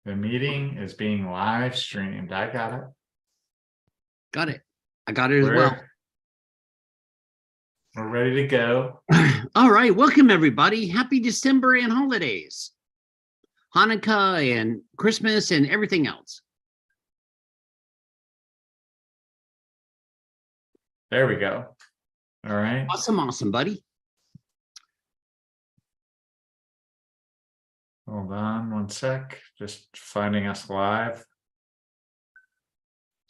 The meeting is being live streamed. I got it. Got it. I got it as well. We're ready to go. All right. Welcome, everybody. Happy December and holidays. Hanukkah and Christmas and everything else. There we go. All right. Awesome, awesome, buddy. Hold on one sec. Just finding us live.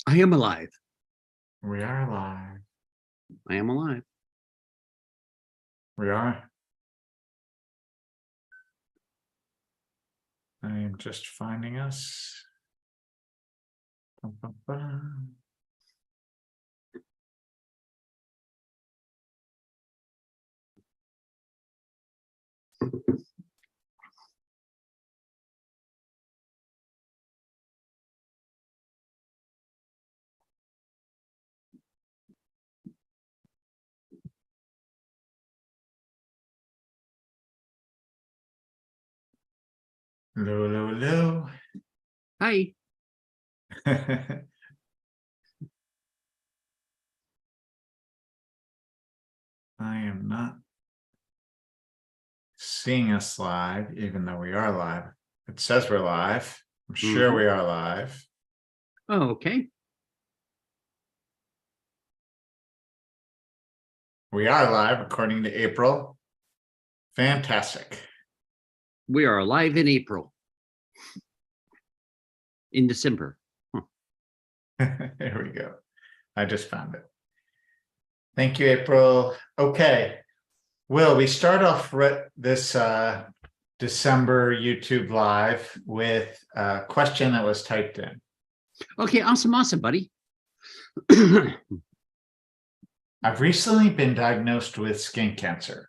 I am alive. We are live. I am alive. We are. I am just finding us. Bum, bum, bum. Hello, hello, hello. Hi. I am not seeing us live, even though we are live. It says we're live. I'm sure we are live. Oh, okay. We are live according to April. Fantastic. We are alive in April. In December. Huh. There we go. I just found it. Thank you, April. Okay. Will, we start off this December YouTube live with a question that was typed in. Okay, awesome, awesome, buddy. I've recently been diagnosed with skin cancer.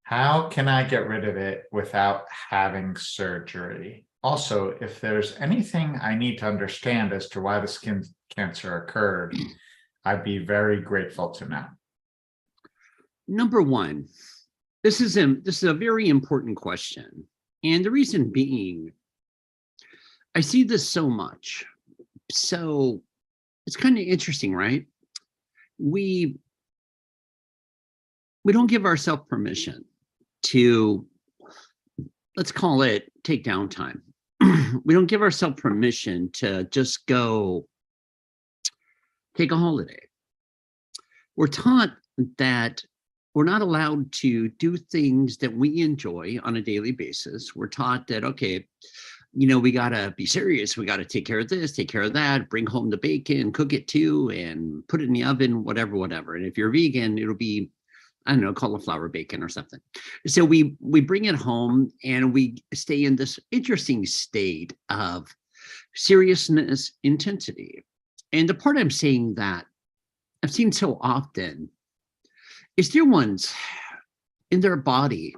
How can I get rid of it without having surgery? Also, if there's anything I need to understand as to why the skin cancer occurred, I'd be very grateful to know. Number one, this is a very important question. And the reason being, I see this so much. So it's kind of interesting, right? We don't give ourselves permission to, let's call it, take downtime. We don't give ourselves permission to just go take a holiday. We're taught that we're not allowed to do things that we enjoy on a daily basis. We're taught that, okay, you know, we got to be serious. We got to take care of this, take care of that, bring home the bacon, cook it too, and put it in the oven, whatever. And if you're vegan, it'll be, I don't know, cauliflower bacon or something. So we bring it home and we stay in this interesting state of seriousness, intensity. And the part I'm saying that I've seen so often is dear ones in their body,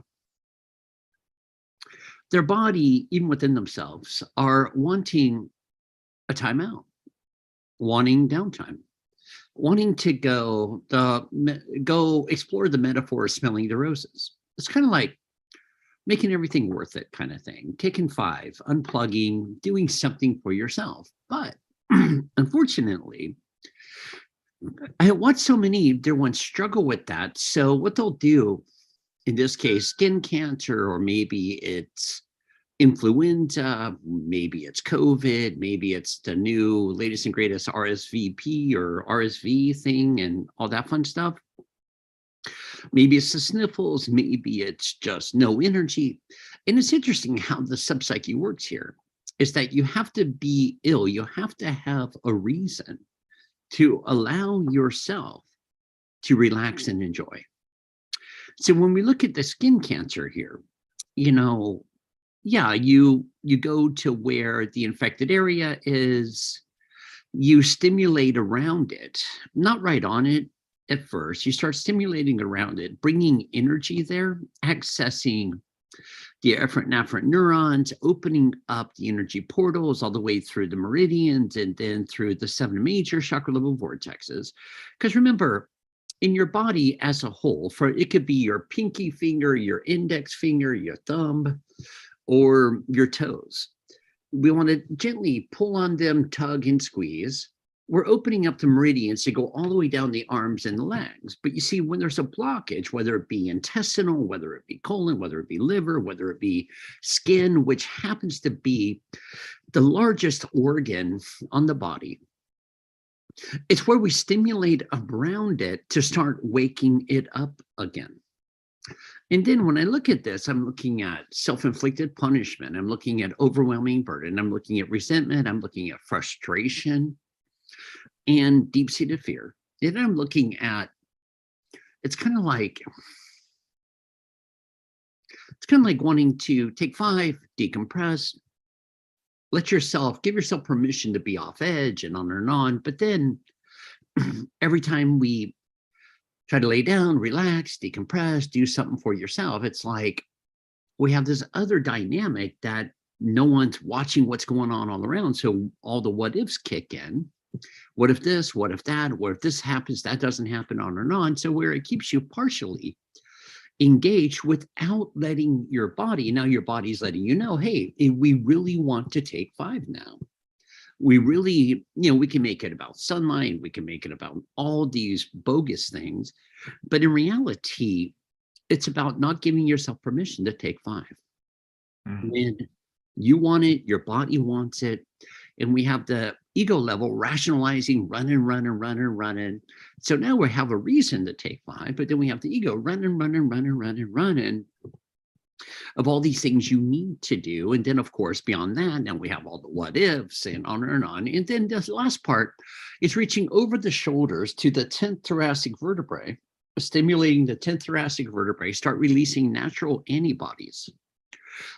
even within themselves, are wanting a timeout, wanting downtime, wanting to go explore the metaphor of smelling the roses. It's kind of like making everything worth it kind of thing, taking 5, unplugging, doing something for yourself. But unfortunately, I watch so many dear ones struggle with that. So what they'll do, in this case, skin cancer, or maybe it's influenza, maybe it's COVID, maybe it's the new latest and greatest RSVP or RSV thing and all that fun stuff. Maybe it's the sniffles, maybe it's just no energy. And it's interesting how the subpsyche works here, is that you have to be ill, you have to have a reason to allow yourself to relax and enjoy. So when we look at the skin cancer here, you know, yeah, you go to where the infected area is, you stimulate around it, not right on it at first. You start stimulating around it, bringing energy there, accessing the efferent neurons, opening up the energy portals all the way through the meridians and then through the 7 major chakra level vortexes. Because remember, in your body as a whole, for it could be your pinky finger, your index finger, your thumb, or your toes. We want to gently pull on them, tug and squeeze. We're opening up the meridians to go all the way down the arms and the legs. But you see, when there's a blockage, whether it be intestinal, whether it be colon, whether it be liver, whether it be skin, which happens to be the largest organ on the body, it's where we stimulate around it to start waking it up again. And then when I look at this, I'm looking at self-inflicted punishment. I'm looking at overwhelming burden. I'm looking at resentment. I'm looking at frustration and deep-seated fear. Then I'm looking at, it's kind of like wanting to take 5, decompress, give yourself permission to be off edge and on and on. But then every time we try to lay down, relax, decompress, do something for yourself, it's like we have this other dynamic that no one's watching what's going on all around. So all the what ifs kick in. What if this? What if that? What if this happens? That doesn't happen, on and on. So where it keeps you partially engaged without letting your body, now your body's letting you know, hey, we really want to take 5 now. We really, we can make it about sunlight. We can make it about all these bogus things. But in reality, it's about not giving yourself permission to take 5. When you want it, your body wants it. And we have the ego level rationalizing, running. So now we have a reason to take 5, but then we have the ego running of all these things you need to do. And then, of course, beyond that, now we have all the what ifs and on and on. And then the last part is reaching over the shoulders to the 10th thoracic vertebrae, stimulating the 10th thoracic vertebrae, start releasing natural antibodies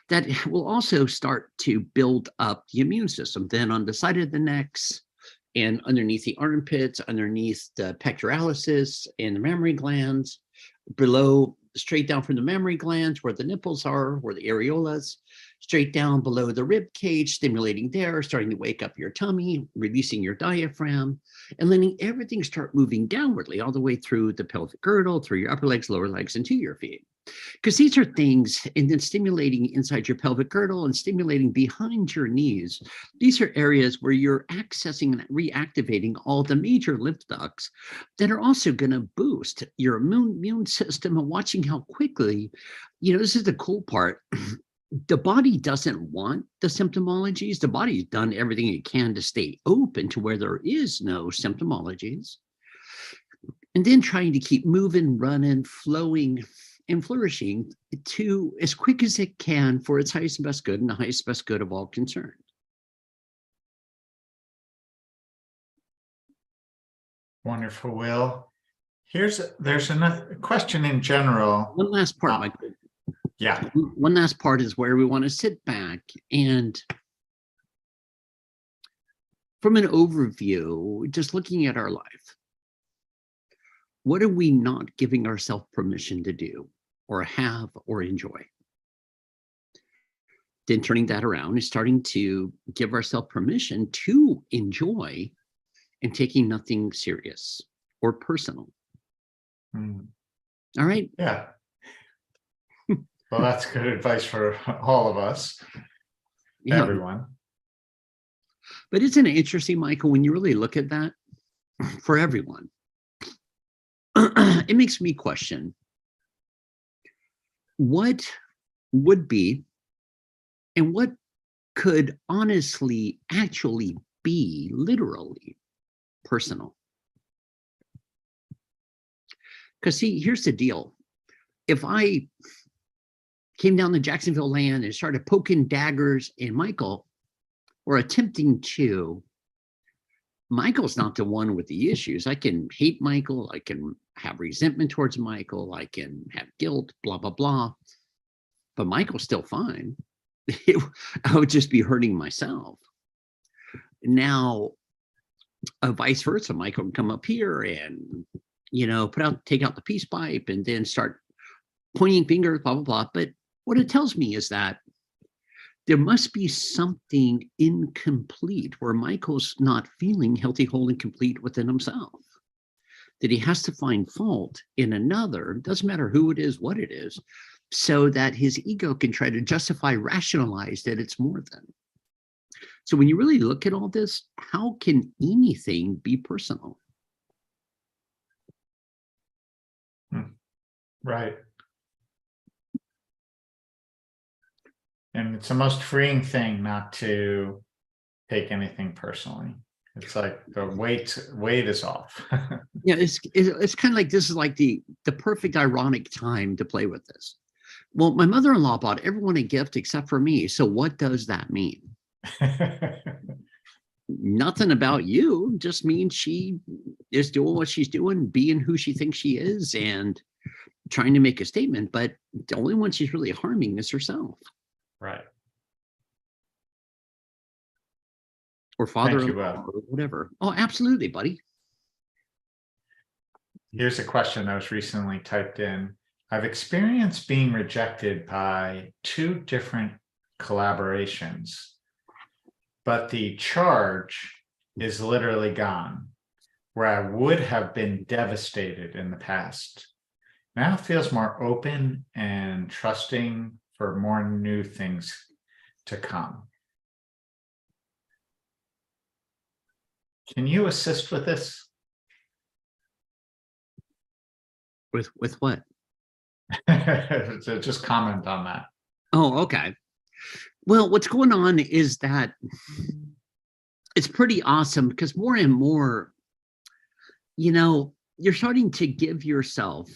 that will also start to build up the immune system. Then on the side of the necks and underneath the armpits, underneath the pectoralis and the mammary glands, below, straight down from the mammary glands where the nipples are, where the areolas, straight down below the rib cage, stimulating there, starting to wake up your tummy, releasing your diaphragm, and letting everything start moving downwardly all the way through the pelvic girdle, through your upper legs, lower legs, and to your feet. Because these are things, and then stimulating inside your pelvic girdle and stimulating behind your knees. These are areas where you're accessing and reactivating all the major lymph ducts that are also going to boost your immune system, and watching how quickly, this is the cool part. The body doesn't want the symptomologies. The body's done everything it can to stay open to where there is no symptomologies. And then trying to keep moving, running, flowing, and flourishing to as quick as it can for its highest and best good and the highest best good of all concerned. Wonderful, Will. There's another question in general. One last part, Michael. Yeah. One last part is where we want to sit back and, from an overview, just looking at our life, what are we not giving ourselves permission to do or have or enjoy? Then turning that around and starting to give ourselves permission to enjoy and taking nothing serious or personal. All right. Yeah. Well, that's good advice for all of us, everyone. But isn't it interesting, Michael, when you really look at that, for everyone, it makes me question what would be and what could honestly actually be literally personal. Because see, here's the deal. If I came down the Jacksonville land and started poking daggers in Michael, or attempting to, Michael's not the one with the issues. I can hate Michael. I can have resentment towards Michael. I can have guilt, blah, blah, blah. But Michael's still fine. I would just be hurting myself. Now, vice versa, Michael can come up here and, take out the peace pipe and then start pointing fingers, blah, blah, blah. But what it tells me is that there must be something incomplete where Michael's not feeling healthy, whole, and complete within himself. That he has to find fault in another, doesn't matter who it is, what it is, so that his ego can try to justify, rationalize that it's more than. So when you really look at all this, how can anything be personal? Right. And it's the most freeing thing not to take anything personally. It's like the weight is off. Yeah, it's kind of like this is like the perfect ironic time to play with this. Well, my mother-in-law bought everyone a gift except for me. So what does that mean? Nothing about you, just means she is doing what she's doing, being who she thinks she is, and trying to make a statement. But the only one she's really harming is herself. Right. Or Thank you, father-in-law Bob. or whatever. Oh, absolutely, buddy. Here's a question that was recently typed in. I've experienced being rejected by 2 different collaborations, but the charge is literally gone, where I would have been devastated in the past. Now it feels more open and trusting for more new things to come. Can you assist with this? With what? So just comment on that. Oh, okay. Well, what's going on is that it's pretty awesome because more and more, you're starting to give yourself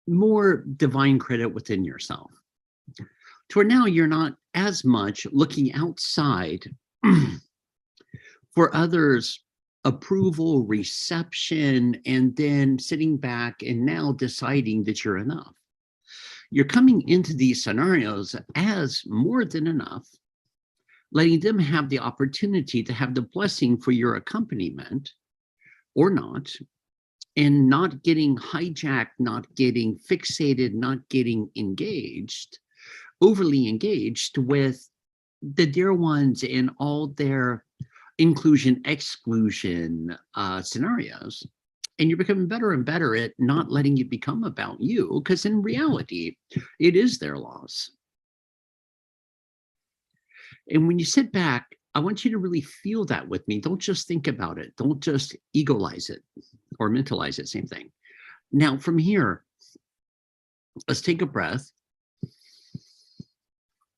more divine credit within yourself. To where now you're not as much looking outside for others' approval, reception, and then sitting back and now deciding that you're enough. You're coming into these scenarios as more than enough, letting them have the opportunity to have the blessing for your accompaniment or not, and not getting hijacked, not getting fixated, not getting engaged, overly engaged with the dear ones in all their inclusion, exclusion scenarios. And you're becoming better and better at not letting it become about you, because in reality, it is their loss. And when you sit back, I want you to really feel that with me. Don't just think about it. Don't just egoize it or mentalize it. Same thing. Now, from here, let's take a breath.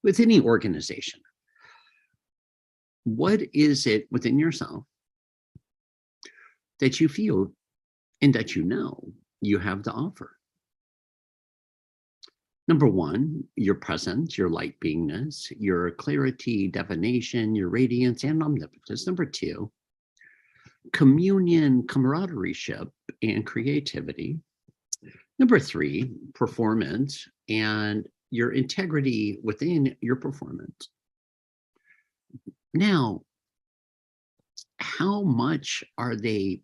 With any organization, what is it within yourself that you feel and that you have to offer? Number one, your presence, your light beingness, your clarity, divination, your radiance, and omnipotence. Number two, communion, camaraderie, and creativity. Number three, performance and your integrity within your performance. Now, how much are they,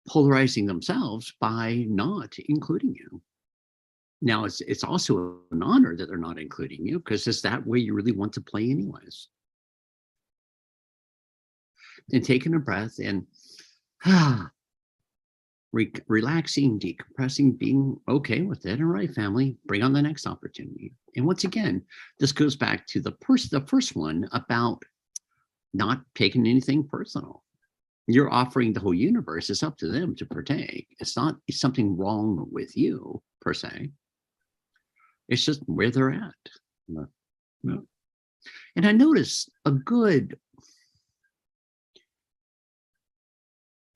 polarizing themselves by not including you? Now, it's also an honor that they're not including you, because is that where you really want to play anyways? And taking a breath and relaxing, decompressing, being okay with it. All right, family, bring on the next opportunity. And once again, this goes back to the first one about not taking anything personal. You're offering the whole universe. It's up to them to partake. It's not something wrong with you per se. It's just where they're at. And I noticed a good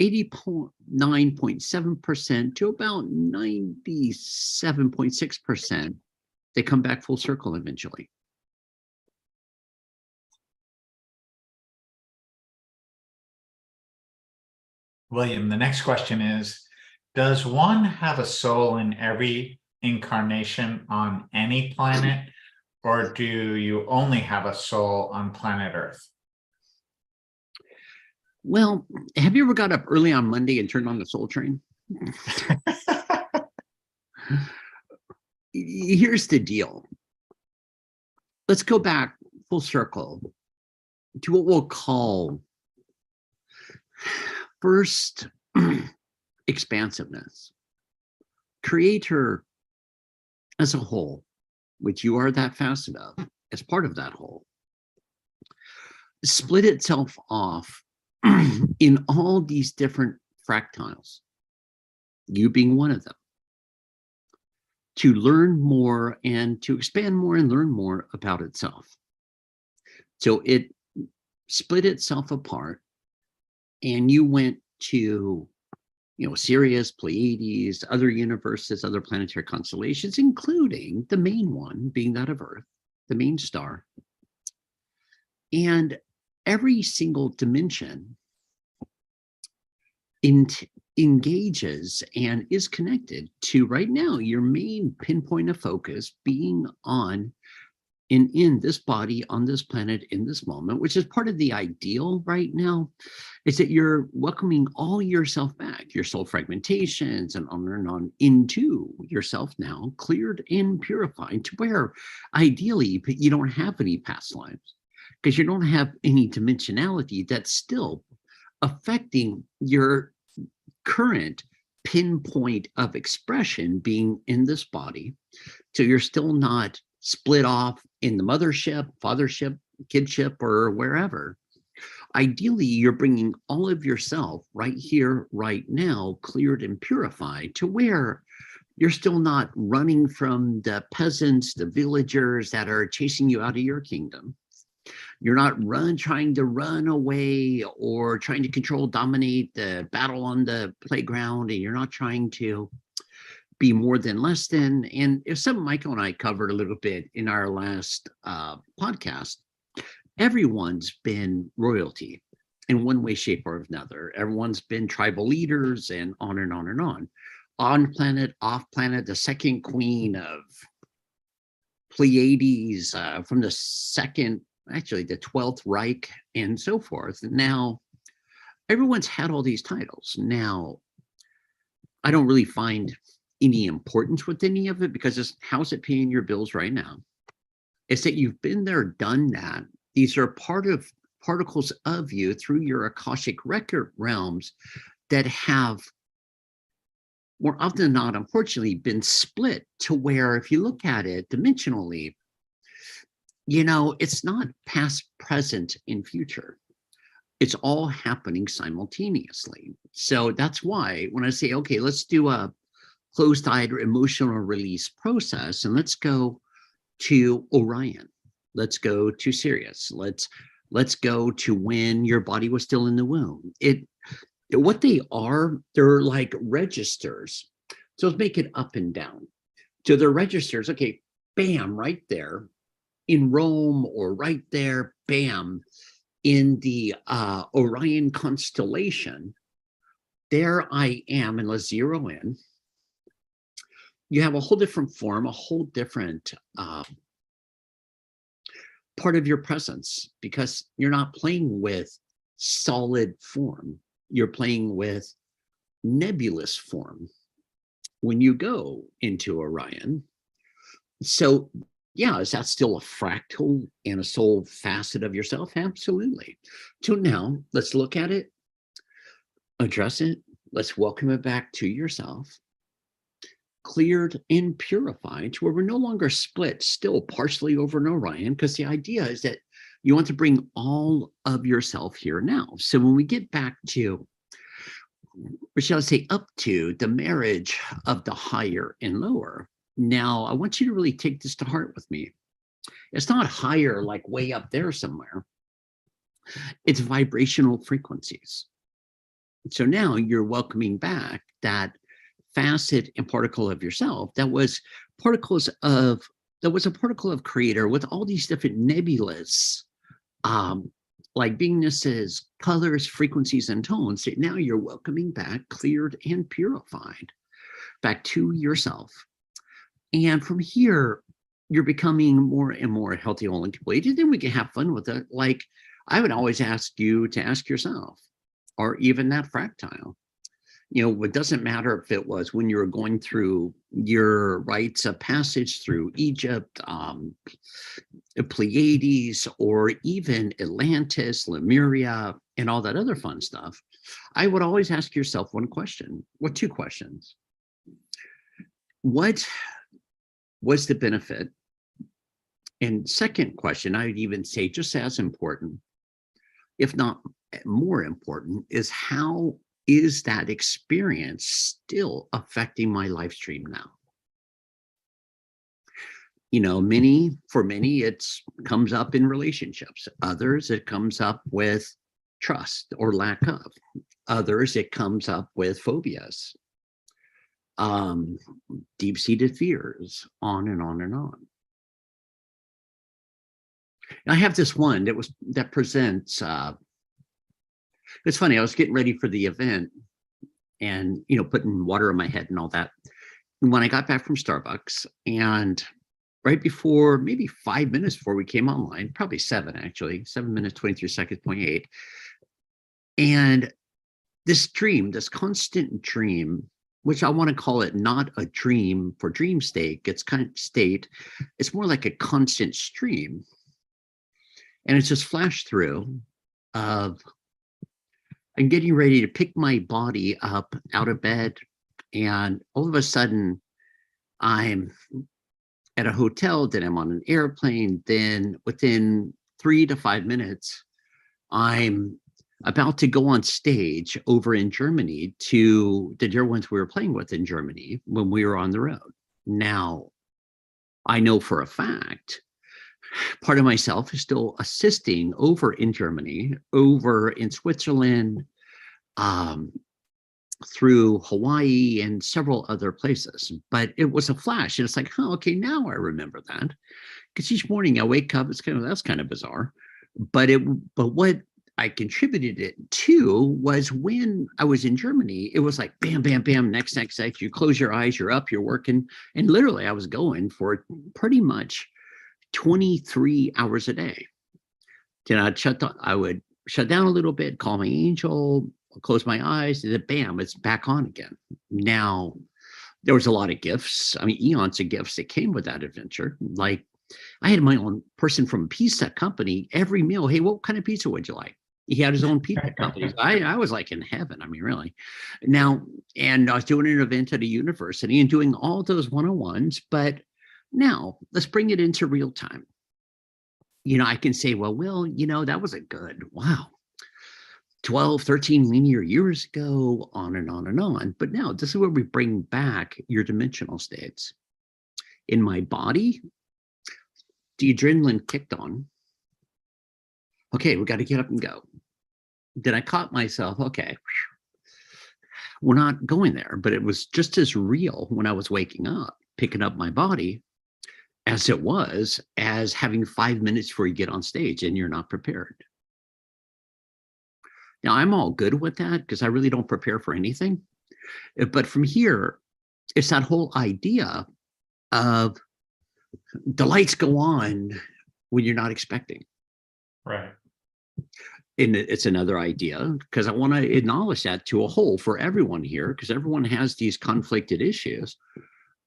89.7% to about 97.6%, they come back full circle eventually. William, the next question is, does one have a soul in every incarnation on any planet, or do you only have a soul on planet Earth? Well, have you ever got up early on Monday and turned on the Soul Train? Here's the deal. Let's go back full circle to what we'll call first expansiveness. Creator as a whole, which you are that facet of, as part of that whole, split itself off in all these different fractals, you being one of them, to learn more and to expand more and learn more about itself. So it split itself apart, and you went to, Sirius, Pleiades, other universes, other planetary constellations, including the main one being that of Earth, the main star. And every single dimension engages and is connected to, right now, your main pinpoint of focus being on in this body, on this planet, in this moment, which is part of the ideal right now, is that you're welcoming all yourself back, your soul fragmentations and on into yourself now, cleared and purified, to where ideally you don't have any past lives, because you don't have any dimensionality that's still affecting your current pinpoint of expression being in this body. So you're still not split off in the mothership, fathership, kidship, or wherever. Ideally, you're bringing all of yourself right here, right now, cleared and purified, to where you're still not running from the peasants, the villagers that are chasing you out of your kingdom. You're not trying to run away or trying to control, dominate the battle on the playground, and you're not trying to be more than, less than. And if something Michael and I covered a little bit in our last podcast, everyone's been royalty in one way, shape, or another. Everyone's been tribal leaders, and on and on and on. On planet, off planet, the second queen of Pleiades, from the the 12th Reich, and so forth. Now, everyone's had all these titles. Now, I don't really find any importance with any of it, because it's, how's it paying your bills right now? It's that you've been there, done that. These are part of particles of you through your Akashic record realms that have, more often than not, unfortunately, been split to where, if you look at it dimensionally, it's not past, present, and future. It's all happening simultaneously. So that's why when I say, okay, let's do a closed-eyed emotional release process, and let's go to Orion, let's go to Sirius, let's go to when your body was still in the womb. What they are, they're like registers. So let's make it up and down. So they're registers. Okay, bam, right there in Rome, or right there, bam, in the Orion constellation. There I am, and let's zero in. You have a whole different form, a whole different part of your presence, because you're not playing with solid form. You're playing with nebulous form when you go into Orion. So yeah, is that still a fractal and a soul facet of yourself? Absolutely. So now let's look at it, address it, let's welcome it back to yourself, cleared and purified, to where we're no longer split, still partially over in Orion, because the idea is that you want to bring all of yourself here now. So when we get back to, or shall I say, up to the marriage of the higher and lower, now I want you to really take this to heart with me. It's not higher like way up there somewhere. It's vibrational frequencies. So now you're welcoming back that facet and particle of yourself that was a particle of creator, with all these different nebulous like beingnesses, colors, frequencies, and tones. That now you're welcoming back, cleared and purified, back to yourself. And from here, you're becoming more and more healthy, whole, and complete. And then we can have fun with it. Like, I would always ask you to ask yourself, or even that fractile, it doesn't matter if it was when you were going through your rites of passage through Egypt, Pleiades, or even Atlantis, Lemuria, and all that other fun stuff. I would always ask yourself one question, two questions. What was the benefit And second question, I would even say just as important, if not more important, is how is that experience still affecting my live stream now? You know, for many, it's comes up in relationships. Others, it comes up with trust or lack of. Others, it comes up with phobias, um, deep-seated fears, on and on and on. I have this one that presents. It's funny. I was getting ready for the event, and putting water on my head and all that. And when I got back from Starbucks, and right before, maybe 5 minutes before we came online, probably 7 actually, 7 minutes 23 seconds, 0.8, and this dream, this constant dream, which I want to call it not a dream for dream's sake, it's kind of state, it's more like a constant stream. And it's just flashed through of I'm getting ready to pick my body up out of bed, and all of a sudden I'm at a hotel, then I'm on an airplane, then within 3 to 5 minutes, I'm about to go on stage over in Germany to the dear ones we were playing with in Germany when we were on the road. Now, I know for a fact, part of myself is still assisting over in Germany, over in Switzerland, through Hawaii and several other places. But it was a flash. And it's like, oh, okay, now I remember that. Because each morning I wake up, that's kind of bizarre. But what I contributed it to was when I was in Germany, it was like bam, bam, bam, next. You close your eyes, you're up, you're working. And literally I was going for pretty much 23 hours a day. Then I would shut down a little bit, call my angel, close my eyes, and then bam, it's back on again. Now, there was a lot of gifts. I mean, eons of gifts that came with that adventure. Like, I had my own person from a pizza company every meal. Hey, what kind of pizza would you like? He had his own pizza company. I was like in heaven. I mean, really. Now, and I was doing an event at a university and doing all those one-on-ones. But now let's bring it into real time. I can say, well, that was a good, wow, 12, 13 linear years ago, on and on and on. But now this is where we bring back your dimensional states. In my body, the adrenaline kicked on. Okay, we got to get up and go. Then I caught myself, okay, we're not going there, but it was just as real when I was waking up, picking up my body, as it was as having 5 minutes before you get on stage and you're not prepared. Now, I'm all good with that because I really don't prepare for anything. But from here, it's that whole idea of the lights go on when you're not expecting. Right. And it's another idea because I want to acknowledge that to a whole for everyone here, because everyone has these conflicted issues.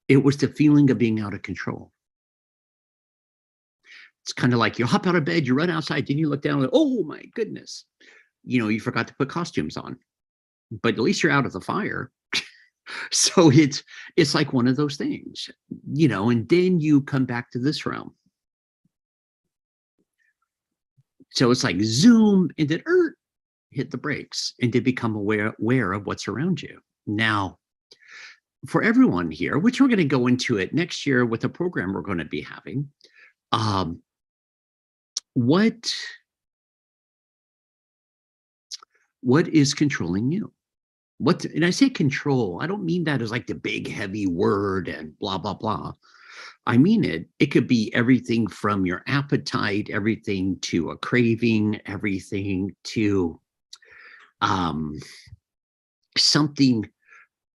It was the feeling of being out of control. It's kind of like you hop out of bed, you run outside, then you look down and oh my goodness, you forgot to put costumes on, but at least you're out of the fire. So it's like one of those things, and then you come back to this realm. So it's like zoom and then hit the brakes and then become aware of what's around you. Now, for everyone here, which we're going to go into it next year with a program we're going to be having, what is controlling you? And I say control, I don't mean that as like the big heavy word and blah, blah, blah. I mean it could be everything from your appetite, everything to a craving, everything to something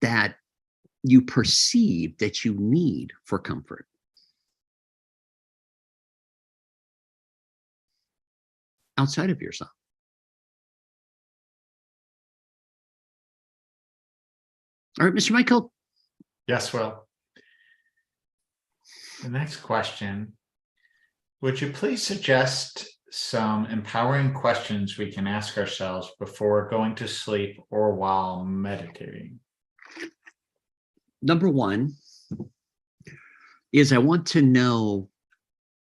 that you perceive that you need for comfort. Outside of yourself. All right, Mr. Michael. Yes, Will. The next question, would you please suggest some empowering questions we can ask ourselves before going to sleep or while meditating? Number one is I want to know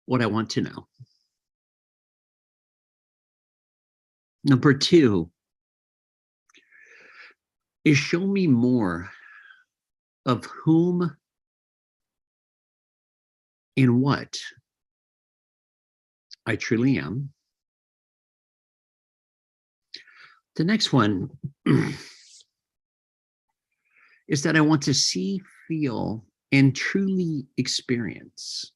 what I want to know. Number 2 is show me more of whom and what I truly am. The next one is that I want to see, feel, and truly experience.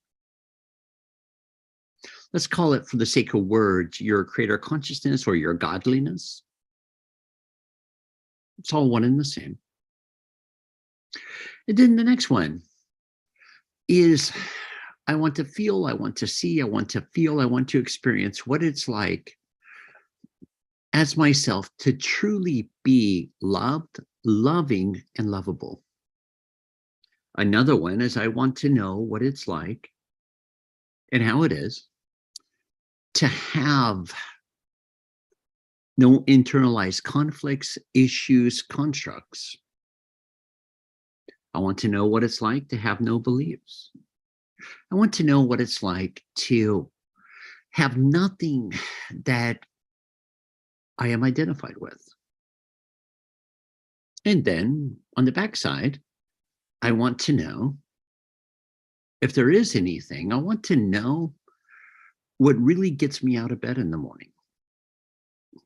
Let's call it, for the sake of words, your creator consciousness or your godliness. It's all one and the same. And then the next one is I want to feel, I want to see, I want to feel, I want to experience what it's like as myself to truly be loved, loving, and lovable. Another one is I want to know what it's like and how it is to have no internalized conflicts, issues, constructs. I want to know what it's like to have no beliefs. I want to know what it's like to have nothing that I am identified with. And then on the backside, I want to know if there is anything. I want to know what really gets me out of bed in the morning,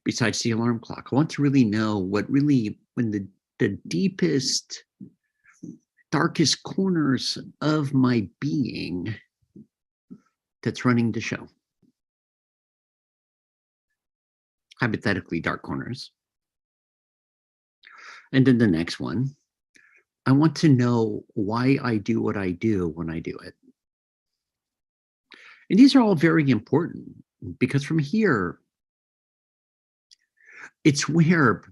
besides the alarm clock. I want to really know what really, when the deepest, darkest corners of my being that's running the show. Hypothetically dark corners. And then the next one, I want to know why I do what I do when I do it. And these are all very important, because from here, it's where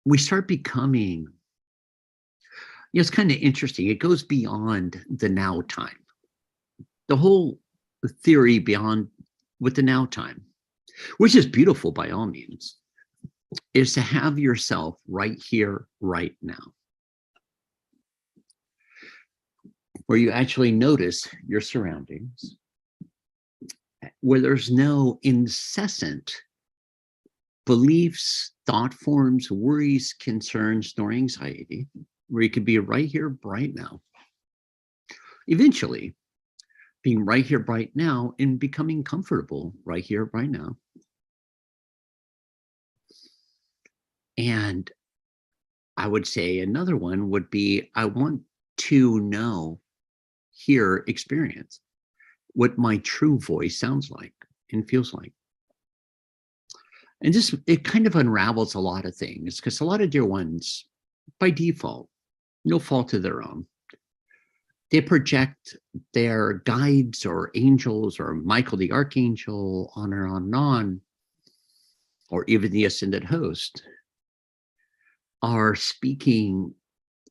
we start becoming, it's kind of interesting. It goes beyond the now time. The whole theory beyond with the now time, which is beautiful by all means, is to have yourself right here, right now, where you actually notice your surroundings, where there's no incessant beliefs, thought forms, worries, concerns, nor anxiety, where you could be right here, right now. Eventually, being right here, right now, and becoming comfortable right here, right now. And I would say another one would be, I want to know, hear, experience what my true voice sounds like and feels like. And this, it kind of unravels a lot of things, because a lot of dear ones, by default, no fault of their own, they project their guides or angels or Michael the Archangel on and on and on, or even the ascended host, are speaking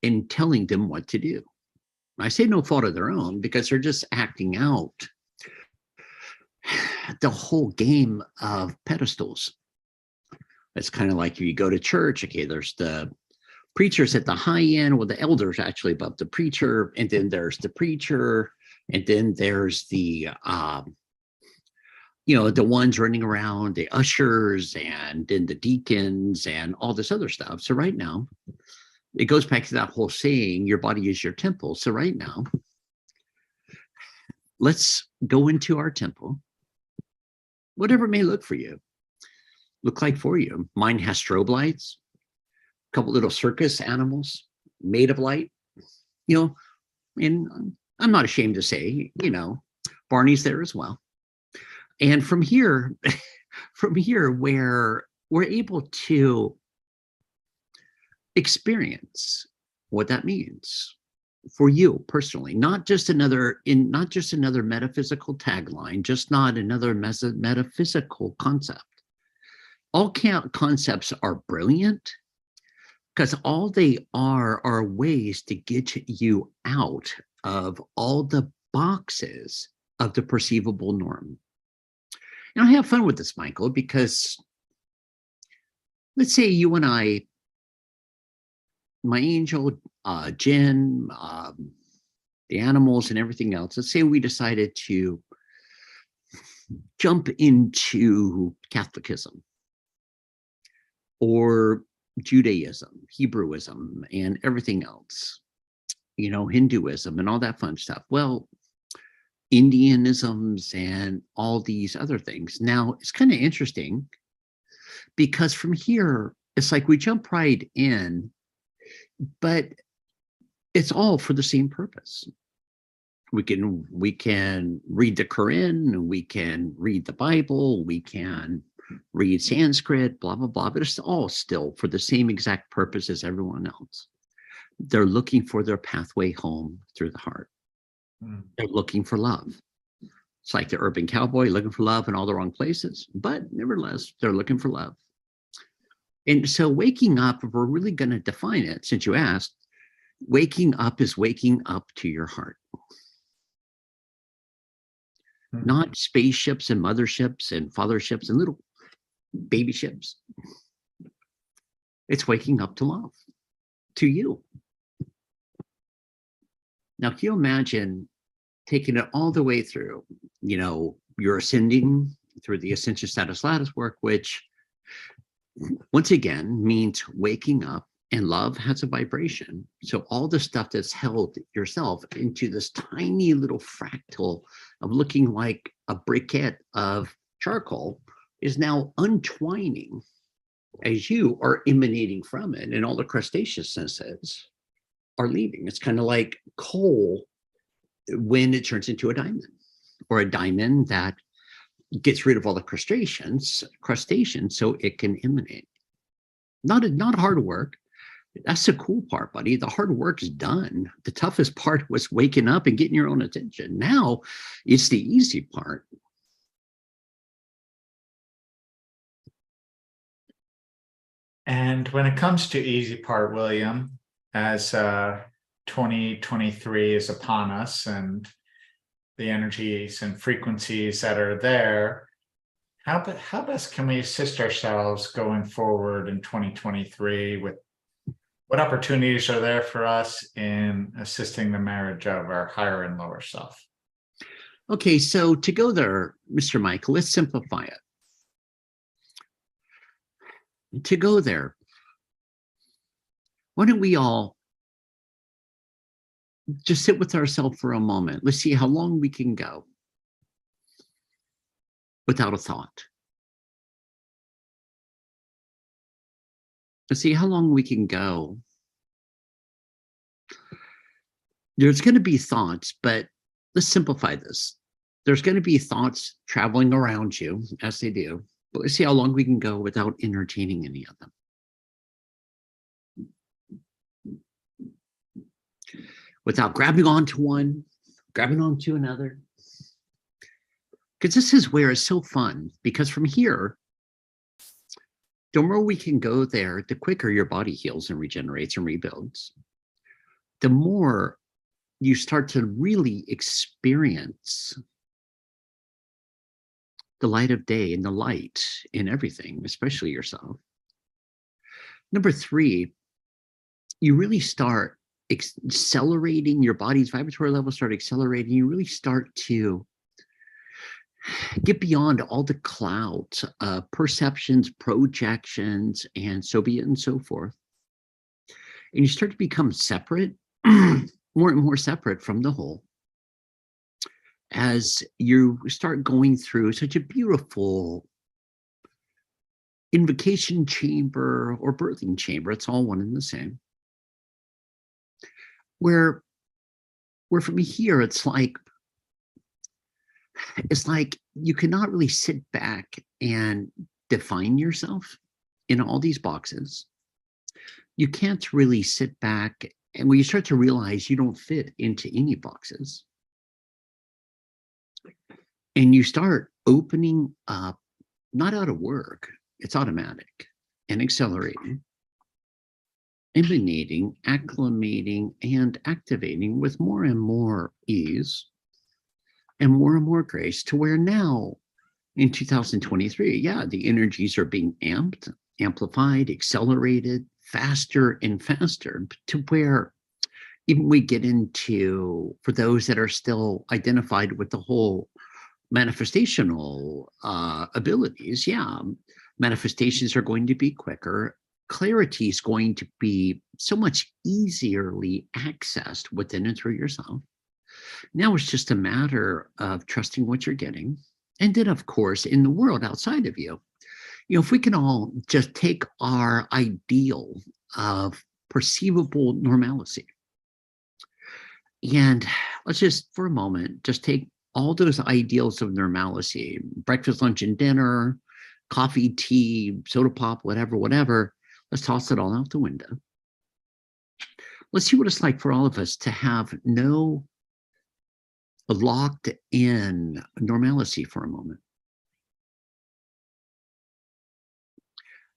and telling them what to do. I say no fault of their own, because they're just acting out the whole game of pedestals. It's kind of like if you go to church, okay, there's the preachers at the high end, well, the elders actually above the preacher, and then there's the preacher, and then there's the the ones running around, the ushers, and then the deacons and all this other stuff. So right now, it goes back to that whole saying, your body is your temple. So right now, let's go into our temple, whatever it may look like for you. Mine has strobe lights, a couple little circus animals made of light, and I'm not ashamed to say, Barney's there as well. And from here, where we're able to experience what that means for you personally, not just another metaphysical tagline, just not another metaphysical concept. All concepts are brilliant, because all they are ways to get you out of all the boxes of the perceivable norm. And I have fun with this, Michael, because let's say you and I, my angel, Jen, the animals and everything else, let's say we decided to jump into Catholicism or Judaism, Hebrewism, and everything else, Hinduism and all that fun stuff. Well, Indianisms and all these other things. Now, it's kind of interesting because from here, it's like we jump right in, but it's all for the same purpose. We can read the Quran, we can read the Bible, we can read Sanskrit, blah, blah, blah, but it's all still for the same exact purpose as everyone else. They're looking for their pathway home through the heart. They're looking for love. It's like the urban cowboy looking for love in all the wrong places, but nevertheless, they're looking for love. And so waking up, if we're really going to define it, since you asked, waking up is waking up to your heart. Not spaceships and motherships and fatherships and little baby ships. It's waking up to love, to you. Now, can you imagine taking it all the way through? You're ascending through the ascension status lattice work, which once again means waking up, and love has a vibration. So all the stuff that's held yourself into this tiny little fractal of looking like a briquette of charcoal is now untwining as you are emanating from it, and all the crustaceousnesses are leaving. It's kind of like coal when it turns into a diamond, or a diamond that gets rid of all the crustaceans so it can emanate. Not hard work. That's the cool part, buddy. The hard work is done. The toughest part was waking up and getting your own attention. Now it's the easy part. And when it comes to easy part, William, as 2023 is upon us and the energies and frequencies that are there, how best can we assist ourselves going forward in 2023? With what opportunities are there for us in assisting the marriage of our higher and lower self? Okay, so to go there, Mr. Michael, let's simplify it. To go there, why don't we all just sit with ourselves for a moment? Let's see how long we can go without a thought. Let's see how long we can go. There's going to be thoughts, but let's simplify this. There's going to be thoughts traveling around you, as they do, but let's see how long we can go without entertaining any of them. Without grabbing onto one, grabbing onto another. Because this is where it's so fun, because from here, the more we can go there, the quicker your body heals and regenerates and rebuilds. The more you start to really experience the light of day and the light in everything, especially yourself. Number 3, you really start accelerating, your body's vibratory levels start accelerating. You really start to get beyond all the clouds, perceptions, projections, and so be it and so forth. And you start to become separate, more and more separate from the whole, as you start going through such a beautiful invocation chamber or birthing chamber. It's all one and the same. Where from here, it's like you cannot really sit back and define yourself in all these boxes. You can't really sit back, and when you start to realize you don't fit into any boxes, and you start opening up, not out of work, it's automatic and accelerating, emanating, acclimating, and activating with more and more ease and more grace, to where now in 2023, yeah, the energies are being amped, amplified, accelerated, faster and faster, to where even we get into, for those that are still identified with the whole manifestational abilities, yeah, manifestations are going to be quicker. Clarity is going to be so much easierly accessed within and through yourself. Now it's just a matter of trusting what you're getting. And then, of course, in the world outside of you, if we can all just take our ideal of perceivable normalcy and let's just for a moment just take all those ideals of normalcy, breakfast, lunch, and dinner, coffee, tea, soda pop, whatever, let's toss it all out the window. Let's see what it's like for all of us to have no locked in normalcy for a moment.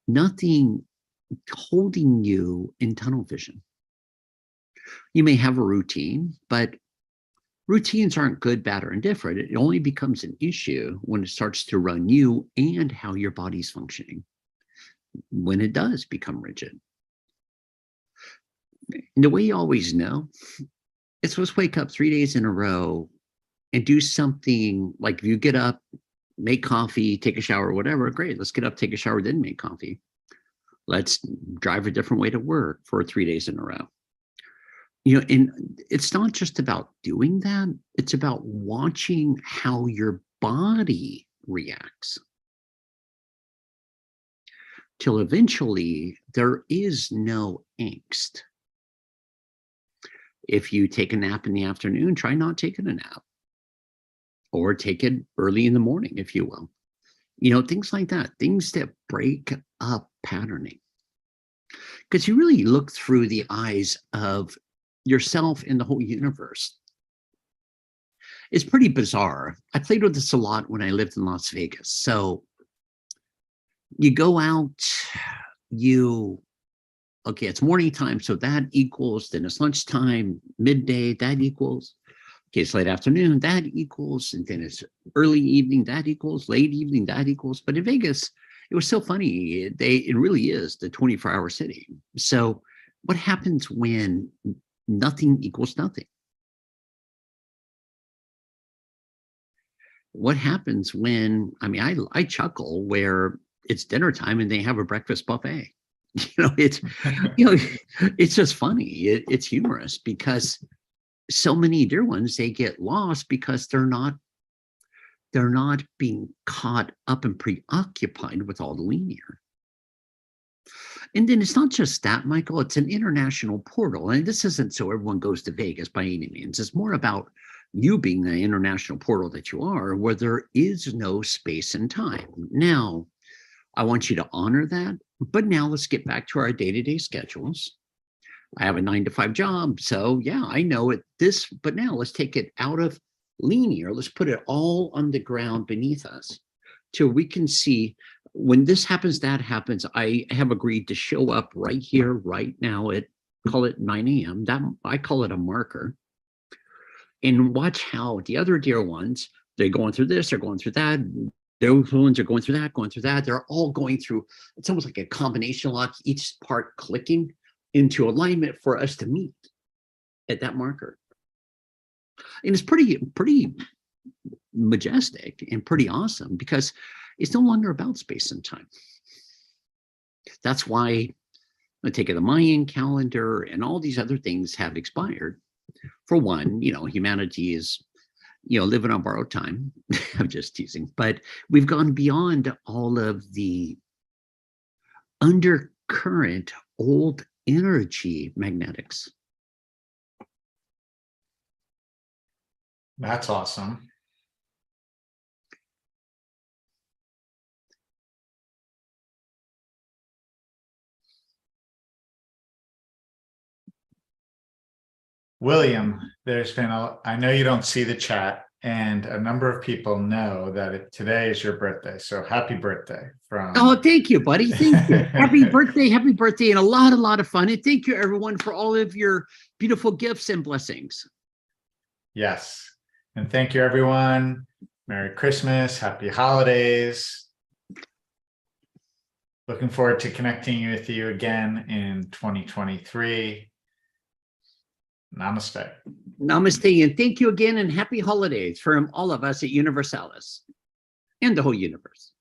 Nothing holding you in tunnel vision. You may have a routine, but routines aren't good, bad, or indifferent. It only becomes an issue when it starts to run you and how your body's functioning, when it does become rigid. And the way you always know is let's wake up 3 days in a row and do something like if you get up, make coffee, take a shower, whatever, great. Let's get up, take a shower, then make coffee. Let's drive a different way to work for 3 days in a row. And it's not just about doing that. It's about watching how your body reacts. Till eventually there is no angst. If you take a nap in the afternoon, try not taking a nap. Or take it early in the morning, if you will. Things like that, things that break up patterning. Because you really look through the eyes of yourself and the whole universe. It's pretty bizarre. I played with this a lot when I lived in Las Vegas. So you go out, okay, it's morning time, so that equals, then it's lunchtime, midday, that equals. Okay, it's late afternoon, that equals, and then it's early evening, that equals, late evening, that equals. But in Vegas, it was so funny. It really is the 24-hour city. So what happens when nothing equals nothing? What happens when, I chuckle where it's dinner time and they have a breakfast buffet. It's just funny. It's humorous because so many dear ones, they get lost because they're not being caught up and preoccupied with all the linear. And then it's not just that, Michael, it's an international portal. And this isn't so everyone goes to Vegas by any means. It's more about you being the international portal that you are, where there is no space and time. Now, I want you to honor that. But now let's get back to our day-to-day schedules. I have a 9-to-5 job. So yeah, I know it this, but now let's take it out of linear. Let's put it all on the ground beneath us till we can see when this happens, that happens. I have agreed to show up right here, right now at, call it 9 a.m. That I call it a marker. And watch how the other dear ones, they're going through this, they're going through that. Those ones are going through that. They're all going through, it's almost like a combination lock, each part clicking into alignment for us to meet at that marker. And it's pretty majestic and pretty awesome because it's no longer about space and time. That's why I take it the Mayan calendar and all these other things have expired. For one, humanity is, living on borrowed time. I'm just teasing, but we've gone beyond all of the undercurrent old energy magnetics. That's awesome. William, I know you don't see the chat, and a number of people know that today is your birthday. So happy birthday from. Oh, thank you, buddy. Thank you. Happy birthday, and a lot of fun. And thank you, everyone, for all of your beautiful gifts and blessings. Yes. And thank you, everyone. Merry Christmas. Happy holidays. Looking forward to connecting with you again in 2023. Namaste. Namaste, and thank you again, and happy holidays from all of us at Universalis and the whole universe.